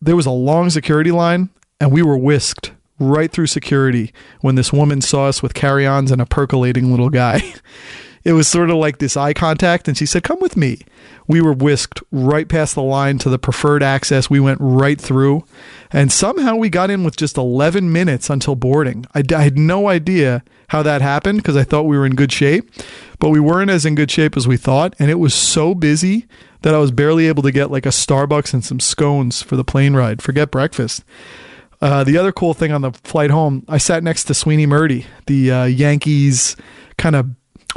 there was a long security line and we were whisked right through security when this woman saw us with carry-ons and a percolating little guy. It was sort of like this eye contact and she said, "Come with me." We were whisked right past the line to the preferred access. We went right through and somehow we got in with just 11 minutes until boarding. I had no idea how that happened because I thought we were in good shape, but we weren't as in good shape as we thought. And it was so busy that I was barely able to get like a Starbucks and some scones for the plane ride. Forget breakfast. The other cool thing on the flight home, I sat next to Sweeney Murdy, the Yankees kind of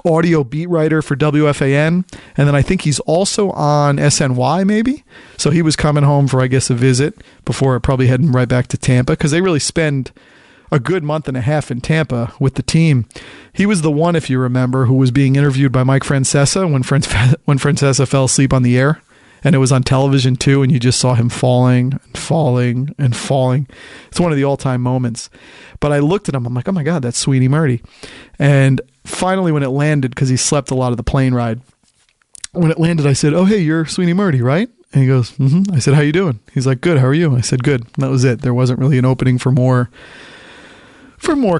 audio beat writer for WFAN. And then I think he's also on SNY maybe. So he was coming home for, I guess, a visit before probably heading right back to Tampa because they really spend a good month and a half in Tampa with the team. He was the one, if you remember, who was being interviewed by Mike Francesa when Francesa fell asleep on the air. And it was on television too, and you just saw him falling and falling and falling. It's one of the all-time moments. But I looked at him, I'm like, oh my God, that's Sweeney Murdy. And finally when it landed, because he slept a lot of the plane ride, when it landed, I said, "Oh, hey, you're Sweeney Murdy, right?" And he goes, "Mm-hmm." I said, "How you doing?" He's like, "Good, how are you?" I said, "Good." And that was it. There wasn't really an opening for more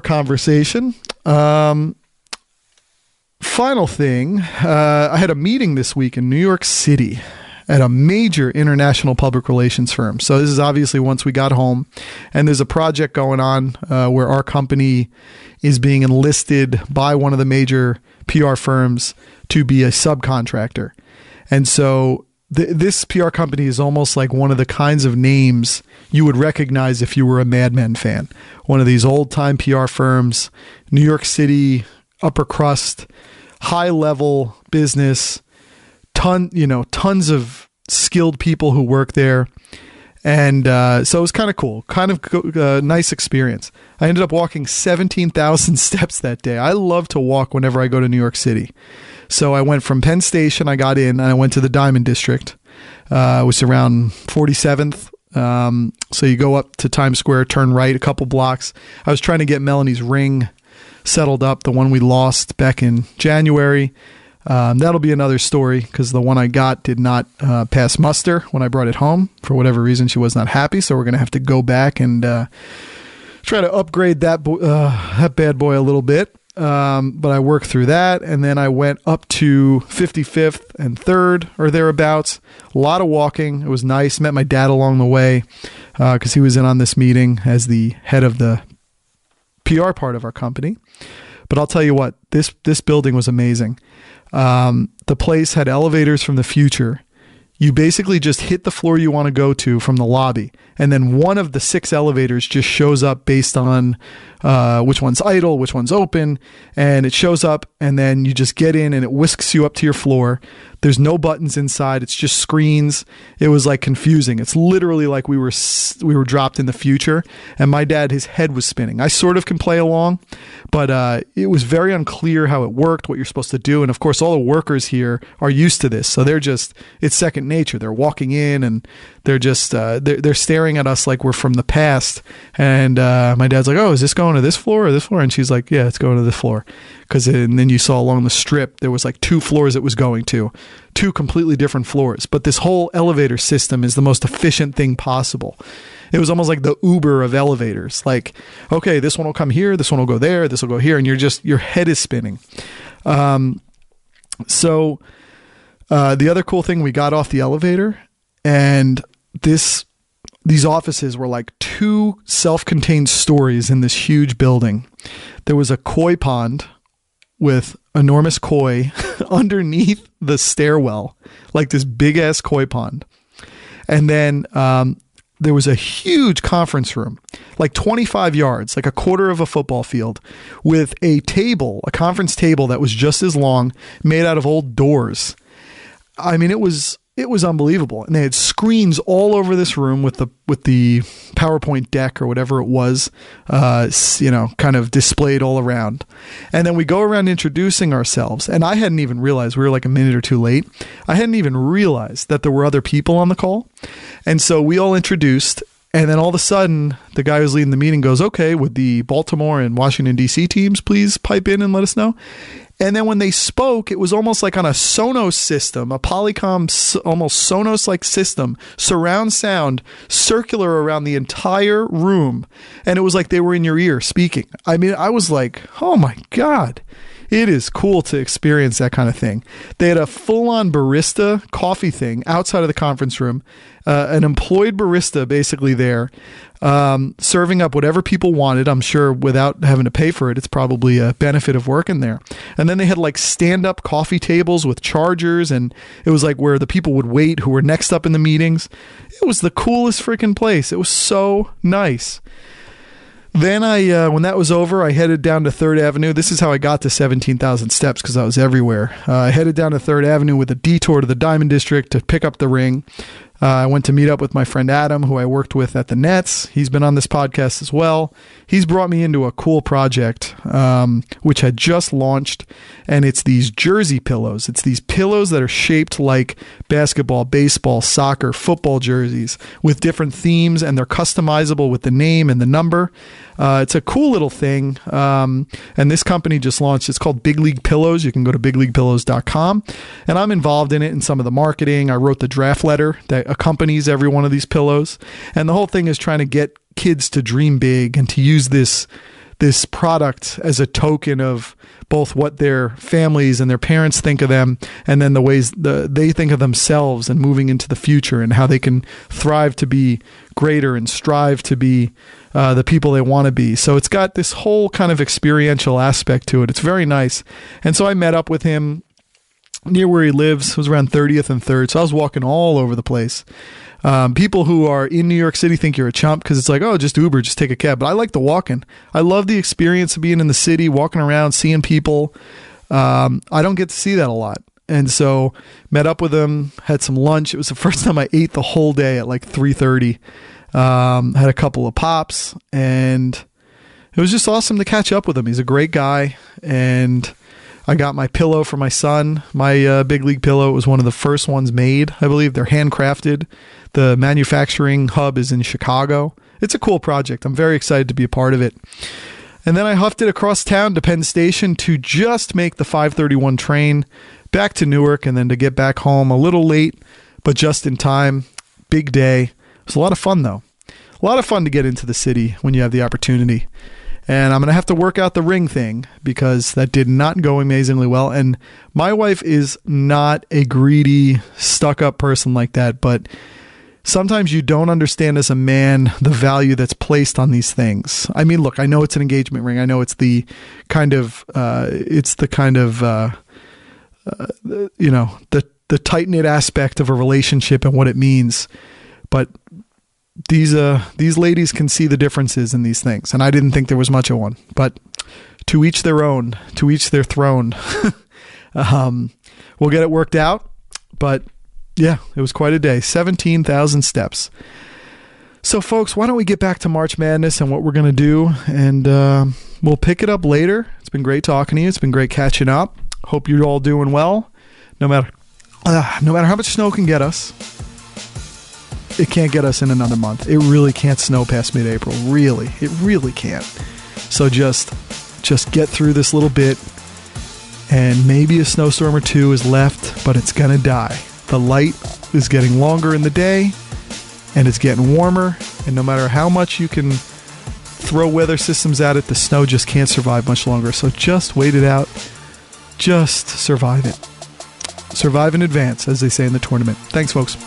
conversation. Final thing, I had a meeting this week in New York City at a major international public relations firm. So this is obviously once we got home, and there's a project going on where our company is being enlisted by one of the major PR firms to be a subcontractor. And so this PR company is almost like one of the kinds of names you would recognize if you were a Mad Men fan. One of these old-time PR firms, New York City, upper crust, high-level business, tons of skilled people who work there. And so it was kind of cool, kind of a nice experience. I ended up walking 17,000 steps that day. I love to walk whenever I go to New York City. So I went from Penn Station, I got in, and I went to the Diamond District. It was around 47th. So you go up to Times Square, turn right a couple blocks. I was trying to get Melanie's ring settled up, the one we lost back in January. That'll be another story because the one I got did not pass muster when I brought it home. For whatever reason, she was not happy. So we're going to have to go back and try to upgrade that bad boy a little bit. But I worked through that, and then I went up to 55th and 3rd or thereabouts. A lot of walking. It was nice. Met my dad along the way because he was in on this meeting as the head of the PR part of our company. But I'll tell you what, this building was amazing. The place had elevators from the future. You basically just hit the floor you want to go to from the lobby. And then one of the 6 elevators just shows up based on which one's idle, which one's open. And it shows up, and then you just get in and it whisks you up to your floor. There's no buttons inside. It's just screens. It was like confusing. It's literally like we were dropped in the future. And my dad, his head was spinning. I sort of can play along, but it was very unclear how it worked, what you're supposed to do. And of course, all the workers here are used to this. So it's second nature. They're walking in and they're just, they're staring at us like we're from the past. And my dad's like, oh, is this going to this floor or this floor? And she's like, yeah, it's going to this floor. And then you saw along the strip, there was like 2 floors it was going to, 2 completely different floors. But this whole elevator system is the most efficient thing possible. It was almost like the Uber of elevators. Like, okay, this one will come here, this one will go there, this will go here. And your head is spinning. So the other cool thing, we got off the elevator, and these offices were like 2 self-contained stories in this huge building. There was a koi pond with enormous koi underneath the stairwell, like this big ass koi pond. And then there was a huge conference room, like 25 yards, like a quarter of a football field, with a conference table that was just as long, made out of old doors. I mean, it was unbelievable. And they had screens all over this room with the PowerPoint deck or whatever it was, kind of displayed all around. And then we go around introducing ourselves. And I hadn't even realized, we were like a minute or 2 late. I hadn't even realized that there were other people on the call. And so we all introduced. And then all of a sudden, the guy who's leading the meeting goes, okay, would the Baltimore and Washington, D.C. teams please pipe in and let us know? And then when they spoke, it was almost like on a Sonos system, a Polycom, almost Sonos-like system, surround sound, circular around the entire room. And it was like they were in your ear speaking. I mean, I was like, oh my God. It is cool to experience that kind of thing. They had a full-on barista coffee thing outside of the conference room, an employed barista basically there, serving up whatever people wanted. I'm sure without having to pay for it. It's probably a benefit of working there. And then they had like stand-up coffee tables with chargers, and it was like where the people would wait who were next up in the meetings. It was the coolest freaking place. It was so nice. Then when that was over, I headed down to 3rd Avenue. This is how I got to 17,000 steps, because I was everywhere. I headed down to 3rd Avenue with a detour to the Diamond District to pick up the ring. I went to meet up with my friend Adam, who I worked with at the Nets. He's been on this podcast as well. He's brought me into a cool project, which had just launched, and it's these jersey pillows. It's these pillows that are shaped like basketball, baseball, soccer, football jerseys with different themes, and they're customizable with the name and the number. It's a cool little thing, and this company just launched. It's called Big League Pillows. You can go to bigleaguepillows.com, and I'm involved in it in some of the marketing. I wrote the draft letter that accompanies every one of these pillows, and the whole thing is trying to get kids to dream big and to use this product as a token of both what their families and their parents think of them, and then the ways they think of themselves and moving into the future, and how they can thrive to be greater and strive to be the people they want to be. So it's got this whole kind of experiential aspect to it. It's very nice. And so I met up with him near where he lives. It was around 30th and 3rd. So I was walking all over the place. People who are in New York City think you're a chump because it's like, oh, just Uber, just take a cab. But I like the walking. I love the experience of being in the city, walking around, seeing people. I don't get to see that a lot. And so met up with him, had some lunch. It was the first time I ate the whole day at like 3:30. Had a couple of pops, and it was just awesome to catch up with him. He's a great guy. And I got my pillow for my son, my Big League pillow. It was one of the first ones made. I believe they're handcrafted. The manufacturing hub is in Chicago. It's a cool project. I'm very excited to be a part of it. And then I huffed it across town to Penn Station to just make the 5:31 train back to Newark, and then to get back home a little late, but just in time. Big day. It was a lot of fun, though. A lot of fun to get into the city when you have the opportunity. And I'm going to have to work out the ring thing, because that did not go amazingly well. And my wife is not a greedy, stuck-up person like that, but sometimes you don't understand as a man the value that's placed on these things. I mean, look, I know it's an engagement ring. I know it's the kind of, the the tight-knit aspect of a relationship and what it means. But these ladies can see the differences in these things, and I didn't think there was much of one. But to each their own, to each their throne. We'll get it worked out. But yeah, it was quite a day. 17,000 steps. So folks, why don't we get back to March Madness and what we're going to do, and we'll pick it up later. It's been great talking to you. It's been great catching up. Hope you're all doing well. No matter how much snow can get us, it can't get us in another month. It really can't snow past mid-April. Really. It really can't. So just get through this little bit, and maybe a snowstorm or two is left, but it's going to die. The light is getting longer in the day, and it's getting warmer, and no matter how much you can throw weather systems at it, the snow just can't survive much longer. So just wait it out. Just survive it. Survive in advance, as they say in the tournament. Thanks, folks.